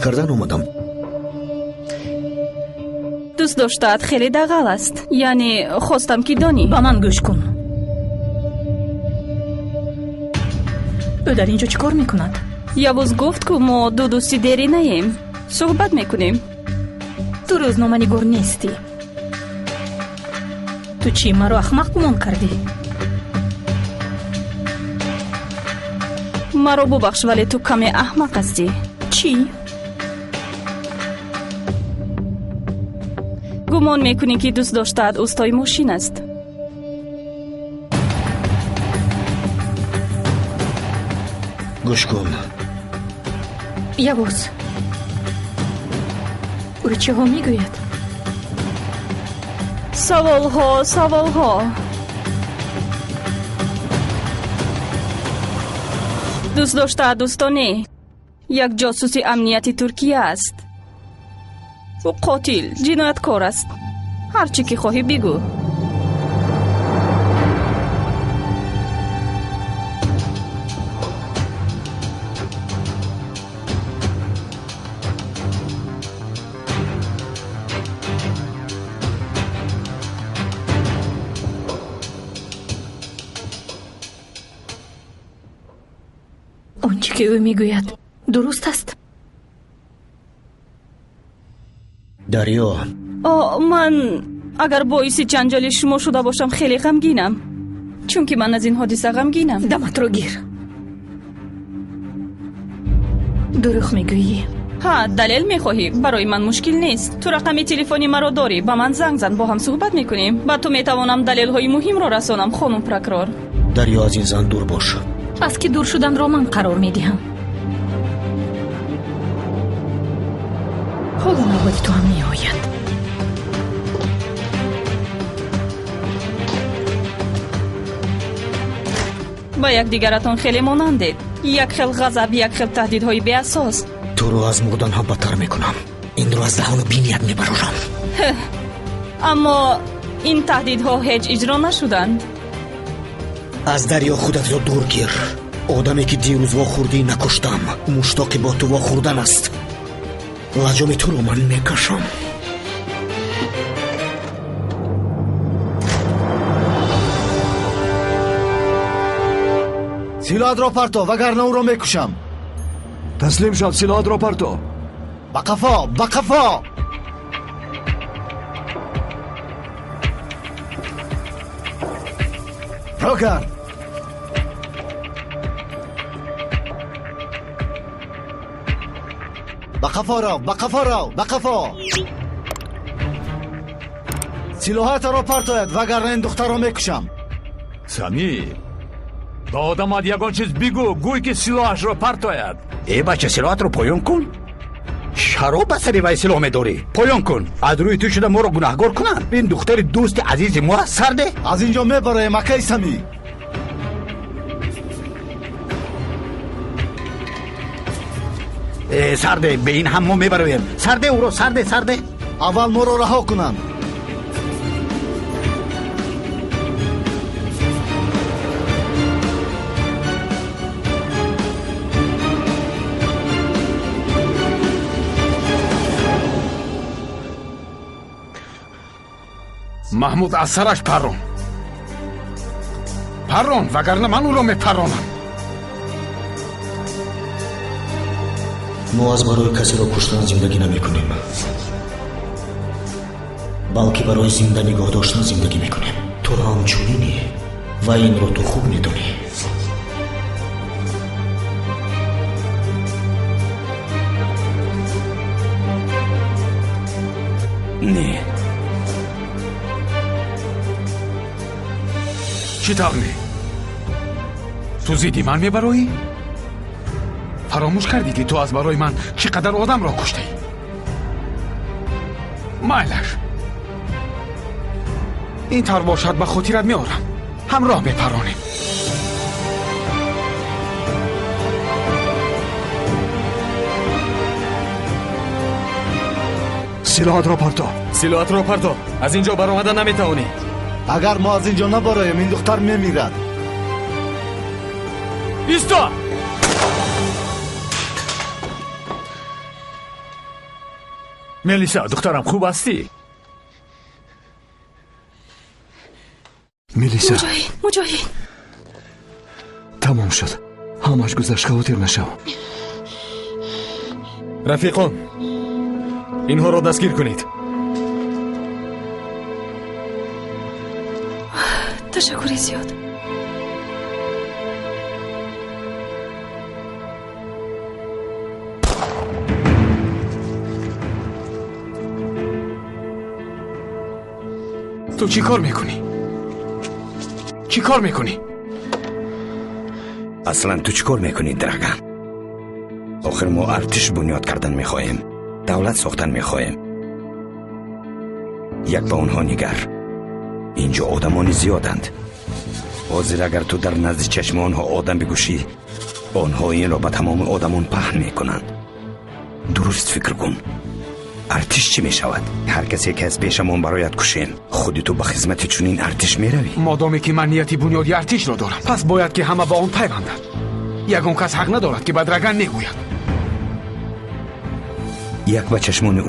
کردن اومدم. دوست داشتد خیلی دغل است. یعنی خواستم که دانی. با من گوش کن. او در اینجا چیکار میکند؟ یوز گفت که ما دوستی دیری نیم. صحبت میکنیم. تو روزنامه‌نگار نیستی. تو چی مرا احمق گمان کردی؟ مرا ببخش ولی تو کمی احمق هستی. چی؟ گمان میکنی که دوست داشتد اوستای ماشین است. گوش کن. یوز او چه ها میگوید؟ سوال ها. دوست داشتد دوستانی یک جاسوس امنیتی ترکیه است. او قاتل جنایتکار است. هر چی که خواهی بگو. آنچه که او میگوید درست است؟ دریا، من اگر باعث جنجال شما شده باشم خیلی غمگینم. چون که من از این حادثه غمگینم. دمت رو گیر. دروغ میگویی؟ ها، دلیل میخواهی؟ برای من مشکل نیست. تو رقم تلفنی مرا داری، با من زنگ زن، با هم صحبت میکنیم. بعد تو میتوانم دلیل های مهم را رسانم. خانم پروکرور. دریا از این زن دور باش. پس که دور شدن را من قرار میدهم. حالا نوبت تو هم میآید. با یک دیگرتان خیلی مانندید. یک خیل غضب، یک خیل تهدیدهای بی اساس. تو رو از مردن هم بدتر میکنم. این رو از دهان بینیت میبرورم. اما این تهدیدها هیچ اجرا نشدند. از دریا خودت را دور گیر. آدمی که دیروز واخوردی نکشتم. مشتاق با تو واخوردن است. لجام تو رو من میکشم. سلاحت را پرتو وگرنه او را میکشم. تسلیم شد. سلاحت را پرتو. به قفا. پروکر. به قفا. سلاحت را پرتوید وگرنه این دختر را میکشم. سمیر، با آدمات یگان چیز بگو. گوی که سلاحش را پرتوید. ای بچه سلاحت رو پایان کن. شراب بسری وی سلاح میداری. پایان کن. از روی تو شده ما رو گناهگار کنن. این دختر دوست عزیز ما را سرده. از اینجا میبره مکه سمیر. سرده به این هم ما میبرویم. سرده او رو سرده. اول ما رو رها کنن. محمود از سرش پرون وگرنه من او را میپرونم. ما از برای کسی را کشتن زندگی نمی کنیم، بلکه برای زنده نگاه داشتن زندگی می کنیم. تو را همچونینی و این را تو خوب می دانی. نه چی تغمی؟ تو زیدی من میبرایی؟ فراموش کردی که تو از برای من چقدر آدم را کشتی؟ مایلش این طور باشد به خاطرت میارم. همراه میپرانیم. سلاحت را پرتو. از اینجا برآمدن نمیتوانی. اگر ما از اینجا نبرایم این دختر میمیرد. ایستا. ملیسا دخترم خوب هستی؟ ملیسا مجاهد تمام شد. همش گذشت. خاطر نشو. رفیقان اینها را دستگیر کنید. تشکری زیاد. تو چی کار میکنی؟ چی کار میکنی؟ اصلا تو چی کار میکنی درگان؟ آخر ما ارتش بنیاد کردن میخواهیم، دولت ساختن میخواهیم. یک با اونها نگر. اینجا آدمانی زیادند. حاضر اگر تو در نزد چشم آنها آدم بگوشی، آنها این را به تمام آدمان پهن میکنند. درست فکر کن. ارتش چی میشود؟ هر کسی که از پیشمان برایت کشیم، خودی تو به خدمت چنین ارتش میروی؟ مادامی که من نیتی بنیادی ارتش را دارم، پس باید که همه با آن پیوندند. یگان کس حق ندارد که به درگان نگوید. یک به چشمان